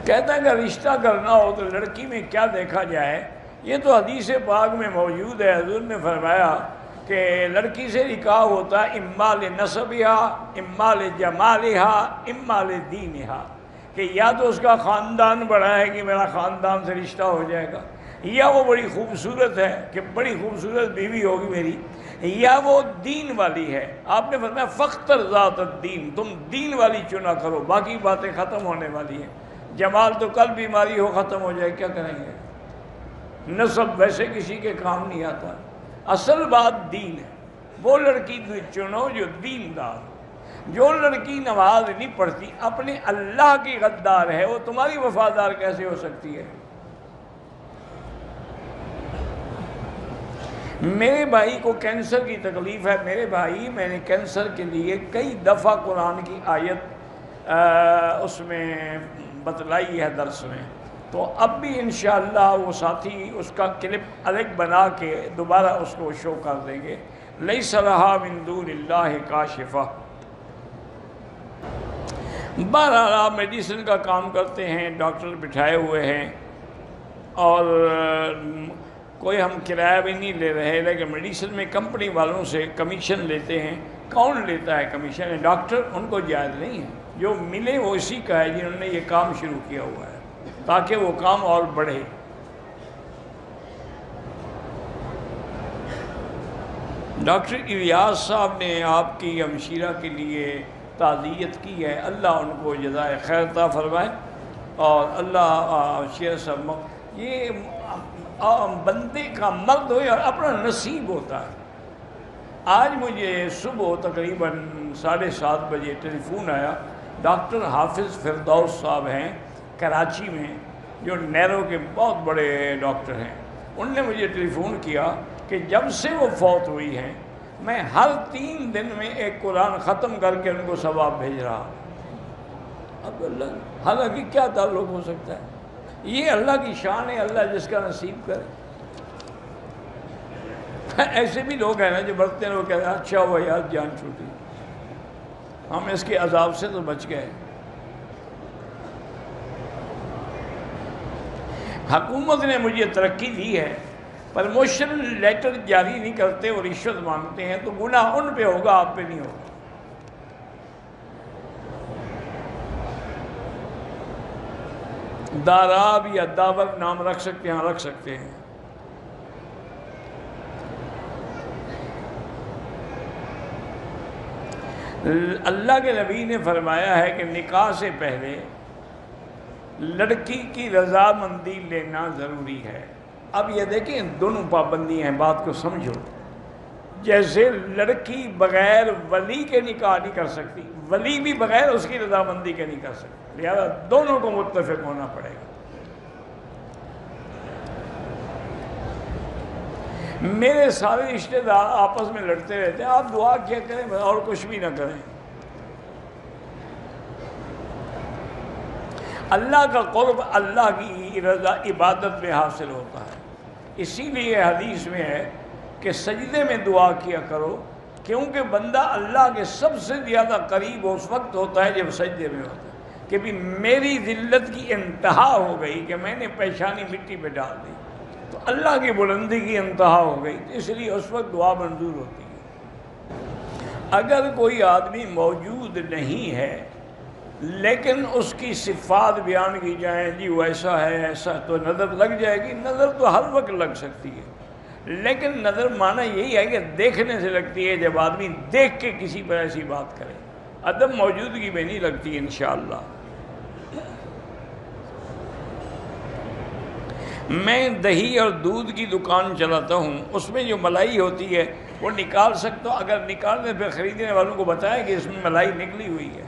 کہتا ہے کہ رشتہ کرنا ہو تو لڑکی میں کیا دیکھا جائے؟ یہ تو حدیث پاک میں موجود ہے، حضور نے فرمایا کہ لڑکی سے نکاح ہوتا ہے اما لنسبھا، اما لجمالھا، اما لدینھا، کہ یا تو اس کا خاندان بڑا ہے کہ میرا خاندان سے رشتہ ہو جائے گا، یا وہ بڑی خوبصورت ہے کہ بڑی خوبصورت بیوی ہوگی میری، یا وہ دین والی ہے۔ آپ نے فرمایا فاختر ذات الدین، تم دین والی چنا کرو، باقی باتیں ختم ہونے والی ہیں۔ جمال تو کل بیماری ہو ختم ہو جائے، کیا کریں گے؟ نسب ویسے کسی کے کام نہیں آتا، اصل بات دین ہے۔ وہ لڑکی چنو جو دیندار ہو۔ جو لڑکی نماز نہیں پڑھتی، اپنے اللہ کی غدار ہے، وہ تمہاری وفادار کیسے ہو سکتی ہے؟ میرے بھائی کو کینسر کی تکلیف ہے، میرے بھائی میں نے کینسر کے لیے کئی دفعہ قرآن کی آیت اس میں بتلائی ہے درس میں، تو اب بھی انشاءاللہ وہ ساتھی اس کا کلپ الگ بنا کے دوبارہ اس کو شو کر دیں گے۔ لیس لہا من دون اللہ کاشفہ۔ بہرحال آپ میڈیسن کا کام کرتے ہیں، ڈاکٹر بٹھائے ہوئے ہیں، اور کوئی ہم کرایہ بھی نہیں لے رہے، لیکن میڈیسن میں کمپنی والوں سے کمیشن لیتے ہیں۔ کون لیتا ہے کمیشن؟ ڈاکٹر، ان کو جائز نہیں ہے، جو ملے وہ اسی کا ہے جنہوں نے یہ کام شروع کیا ہوا ہے، تاکہ وہ کام اور بڑھے۔ ڈاکٹر الیاس صاحب نے آپ کی ہمشیرہ کے لیے تعزیت کی ہے، اللہ ان کو جزائے خیر عطا فرمائے، اور اللہ شیخ صاحب، یہ بندے کا مرد ہو اور اپنا نصیب ہوتا ہے۔ آج مجھے صبح تقریباً 7:30 بجے ٹیلی فون آیا، ڈاکٹر حافظ فردوس صاحب ہیں کراچی میں، جو نیرو کے بہت بڑے ڈاکٹر ہیں، ان نے مجھے ٹیلی فون کیا کہ جب سے وہ فوت ہوئی ہیں میں ہر 3 دن میں ایک قرآن ختم کر کے ان کو ثواب بھیج رہا ہوں۔ اب اللہ، حالانکہ کیا تعلق ہو سکتا ہے؟ یہ اللہ کی شان ہے، اللہ جس کا نصیب کرے۔ ایسے بھی لوگ ہیں نا جو برتتے ہیں، وہ کہتے ہیں اچھا ہوا یار جان چھوٹی، ہم اس کے عذاب سے تو بچ گئے۔ حکومت نے مجھے ترقی دی ہے، پرموشن لیٹر جاری نہیں کرتے اور رشوت مانگتے ہیں، تو گناہ ان پہ ہوگا، آپ پہ نہیں ہوگا۔ داراب یا دعوت نام رکھ سکتے ہیں، رکھ سکتے ہیں۔ اللہ کے نبی نے فرمایا ہے کہ نکاح سے پہلے لڑکی کی رضامندی لینا ضروری ہے۔ اب یہ دیکھیں دونوں پابندی ہیں، بات کو سمجھو۔ جیسے لڑکی بغیر ولی کے نکاح نہیں کر سکتی، ولی بھی بغیر اس کی رضامندی کے نہیں کر سکتی، لہذا دونوں کو متفق ہونا پڑے گا۔ میرے سارے رشتہ دار آپس میں لڑتے رہتے ہیں، آپ دعا کیا کریں اور کچھ بھی نہ کریں۔ اللہ کا قرب اللہ کی رضا عبادت میں حاصل ہوتا ہے، اسی لیے حدیث میں ہے کہ سجدے میں دعا کیا کرو، کیونکہ بندہ اللہ کے سب سے زیادہ قریب اس وقت ہوتا ہے جب سجدے میں ہوتا ہے، کہ بھی میری ذلت کی انتہا ہو گئی کہ میں نے پیشانی مٹی پہ ڈال دی، تو اللہ کی بلندی کی انتہا ہو گئی، اس لیے اس وقت دعا منظور ہوتی ہے۔ اگر کوئی آدمی موجود نہیں ہے لیکن اس کی صفات بیان کی جائیں، جی وہ ایسا ہے ایسا، تو نظر لگ جائے گی۔ نظر تو ہر وقت لگ سکتی ہے، لیکن نظر معنی یہی ہے کہ دیکھنے سے لگتی ہے، جب آدمی دیکھ کے کسی پر ایسی بات کرے، عدم موجودگی میں نہیں لگتی انشاءاللہ۔ میں دہی اور دودھ کی دکان چلاتا ہوں، اس میں جو ملائی ہوتی ہے وہ نکال سکتا ہوں؟ اگر نکالنے پہ خریدنے والوں کو بتائیں کہ اس میں ملائی نکلی ہوئی ہے۔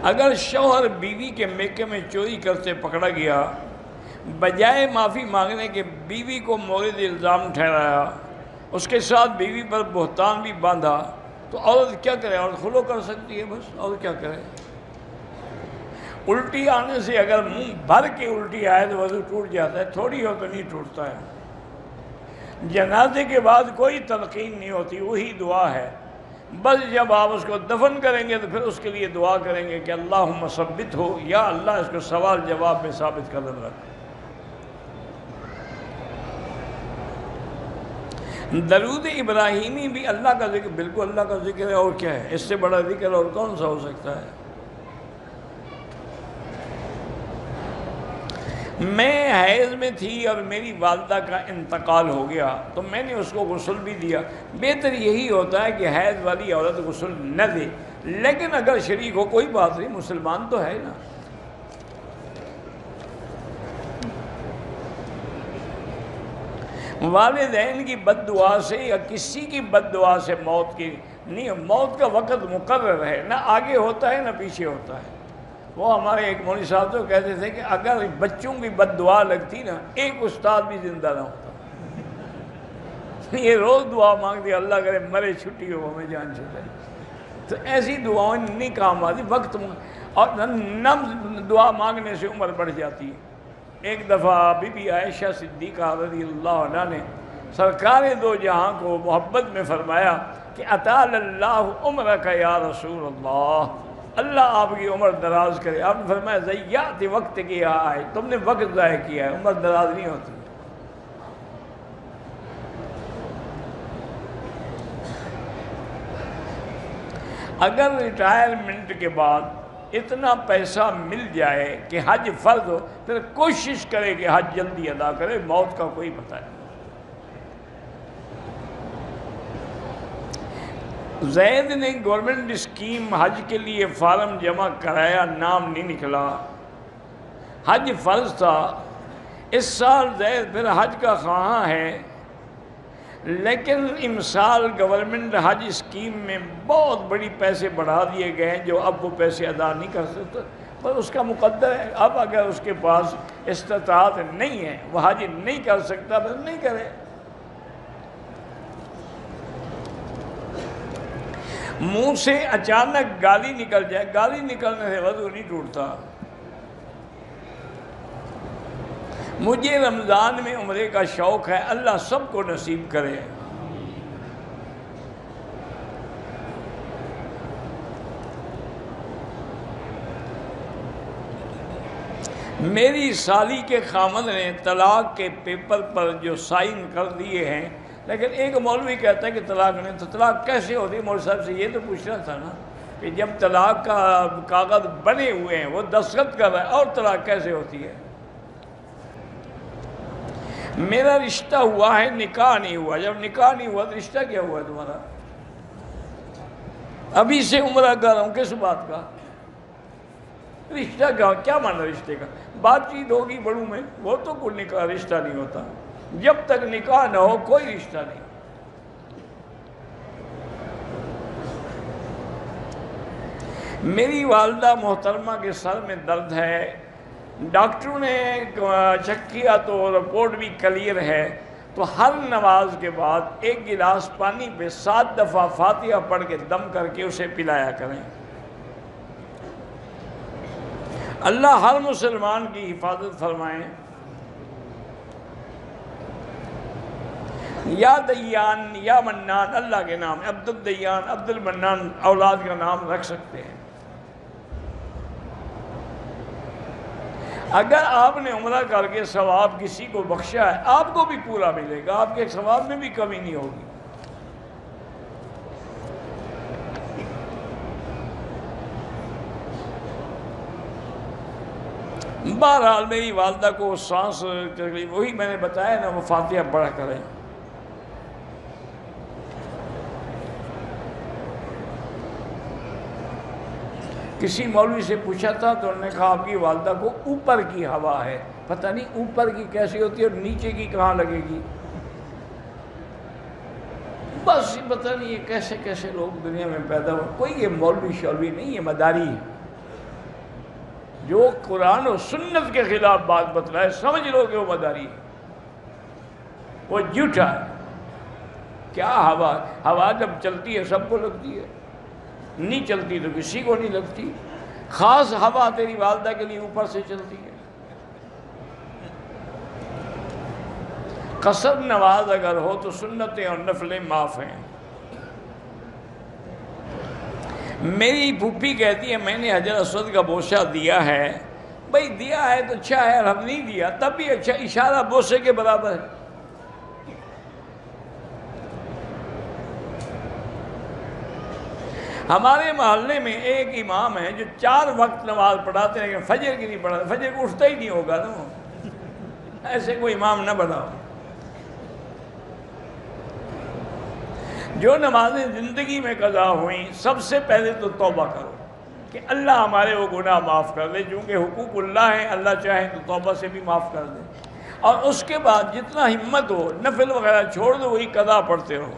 اگر شوہر بیوی کے میکے میں چوری کرتے پکڑا گیا، بجائے معافی مانگنے کے بیوی کو مورد الزام ٹھہرایا، اس کے ساتھ بیوی پر بہتان بھی باندھا، تو عورت کیا کرے؟ عورت خلو کر سکتی ہے بس، اور کیا کرے؟ الٹی آنے سے اگر منہ بھر کے الٹی آئے تو وضو ٹوٹ جاتا ہے، تھوڑی ہو تو نہیں ٹوٹتا ہے۔ جنازے کے بعد کوئی تلقین نہیں ہوتی، وہی دعا ہے بس جب آپ اس کو دفن کریں گے تو پھر اس کے لیے دعا کریں گے کہ اللہم ثبت ہو، یا اللہ اس کو سوال جواب میں ثابت قدم رکھ۔ درود ابراہیمی بھی اللہ کا ذکر، بالکل اللہ کا ذکر ہے، اور کیا ہے، اس سے بڑا ذکر اور کون سا ہو سکتا ہے؟ میں حیض میں تھی اور میری والدہ کا انتقال ہو گیا تو میں نے اس کو غسل بھی دیا۔ بہتر یہی ہوتا ہے کہ حیض والی عورت غسل نہ دے، لیکن اگر شریک ہو کوئی بات نہیں، مسلمان تو ہے نا۔ والدین کی بد دعا سے یا کسی کی بد دعا سے موت کی نہیں، موت کا وقت مقرر ہے، نہ آگے ہوتا ہے نہ پیچھے ہوتا ہے۔ وہ ہمارے ایک مولوی صاحب تو کہتے تھے کہ اگر بچوں کی بد دعا لگتی نا، ایک استاد بھی زندہ نہ ہوتا۔ یہ روز دعا مانگتے اللہ کرے مرے چھٹی ہو ہمیں جان چھٹے، تو ایسی دعاؤں نہیں کام آتی، وقت اور نہ دعا مانگنے سے عمر بڑھ جاتی ہے۔ ایک دفعہ بی بی عائشہ صدیقہ رضی اللہ عنہ نے سرکار دو جہاں کو محبت میں فرمایا کہ اطال اللہ عمرک یا رسول اللہ، اللہ آپ کی عمر دراز کرے۔ آپ نے فرمایا ضیعت وقت کی آئے، تم نے وقت ضائع کیا ہے، عمر دراز نہیں ہوتی۔ اگر ریٹائرمنٹ کے بعد اتنا پیسہ مل جائے کہ حج فرض ہو، پھر کوشش کرے کہ حج جلدی ادا کرے، موت کا کوئی پتہ نہیں۔ زید نے گورنمنٹ اسکیم حج کے لیے فارم جمع کرایا، نام نہیں نکلا، حج فرض تھا۔ اس سال زید پھر حج کا خواہاں ہے، لیکن امسال گورنمنٹ حج اسکیم میں بہت بڑی پیسے بڑھا دیے گئے ہیں جو اب وہ پیسے ادا نہیں کر سکتا، پر اس کا مقدر ہے۔ اب اگر اس کے پاس استطاعت نہیں ہے، وہ حج نہیں کر سکتا، بس نہیں کرے۔ منہ سے اچانک گالی نکل جائے، گالی نکلنے سے وضو نہیں ٹوٹتا۔ مجھے رمضان میں عمرے کا شوق ہے، اللہ سب کو نصیب کرے۔ میری سالی کے خامد نے طلاق کے پیپر پر جو سائن کر دیے ہیں، لیکن ایک مولوی کہتا ہے کہ طلاق نہیں، تو طلاق کیسے ہوتی ہے؟ مولوی صاحب سے یہ تو پوچھنا تھا نا کہ جب طلاق کا کاغذ بنے ہوئے ہیں، وہ دستخط کر رہا ہے، اور طلاق کیسے ہوتی ہے؟ میرا رشتہ ہوا ہے، نکاح نہیں ہوا۔ جب نکاح نہیں ہوا تو رشتہ کیا ہوا ہے تمہارا؟ ابھی سے عمرہ کر رہا ہوں، کس بات کا رشتہ؟ کیا مانا رشتے کا؟ بات چیت ہوگی بڑوں میں، وہ تو کوئی نکاح رشتہ نہیں ہوتا۔ جب تک نکاح نہ ہو کوئی رشتہ نہیں۔ میری والدہ محترمہ کے سر میں درد ہے، ڈاکٹروں نے چیک کیا تو رپورٹ بھی کلیئر ہے، تو ہر نماز کے بعد ایک گلاس پانی پہ 7 دفعہ فاتحہ پڑھ کے دم کر کے اسے پلایا کریں۔ اللہ ہر مسلمان کی حفاظت فرمائیں۔ یا دیان یا منان اللہ کے نام، عبد الدیان عبد المنان اولاد کا نام رکھ سکتے ہیں۔ اگر آپ نے عمرہ کر کے ثواب کسی کو بخشا ہے، آپ کو بھی پورا ملے گا، آپ کے ثواب میں بھی کمی نہیں ہوگی۔ بہرحال میری والدہ کو سانس تکلیف، وہی میں نے بتایا نا، وہ فاتحہ پڑھا کریں۔ کسی مولوی سے پوچھا تھا تو انہوں نے کہا آپ کی والدہ کو اوپر کی ہوا ہے، پتہ نہیں اوپر کی کیسی ہوتی ہے اور نیچے کی کہاں لگے گی۔ بس پتہ نہیں یہ کیسے کیسے لوگ دنیا میں پیدا ہو۔ کوئی یہ مولوی شولوی نہیں، یہ مداری ہے جو قرآن و سنت کے خلاف بات بتلائے، سمجھ لو کہ وہ مداری ہے، وہ جھوٹا ہے۔ کیا ہوا؟ ہوا جب چلتی ہے سب کو لگتی ہے، نہیں چلتی تو کسی کو نہیں لگتی۔ خاص ہوا تیری والدہ کے لیے اوپر سے چلتی ہے۔ قصر نماز اگر ہو تو سنتیں اور نفلیں معاف ہیں۔ میری پھوپھی کہتی ہے میں نے حجر اسود کا بوسہ دیا ہے. بھائی دیا ہے تو اچھا ہے، ہم نہیں دیا تب بھی اچھا، اشارہ بوسے کے برابر ہے. ہمارے محلے میں ایک امام ہے جو 4 وقت نماز پڑھاتے ہیں لیکن فجر کی نہیں پڑھاتے. فجر کو اٹھتا ہی نہیں ہوگا نا، ایسے کوئی امام نہ بناؤ. جو نمازیں زندگی میں قضا ہوئیں سب سے پہلے تو توبہ کرو کہ اللہ ہمارے وہ گناہ معاف کر دے، چونکہ حقوق اللہ ہیں، اللہ چاہیں تو توبہ سے بھی معاف کر دے. اور اس کے بعد جتنا ہمت ہو نفل وغیرہ چھوڑ دو، وہی قضا پڑھتے رہو.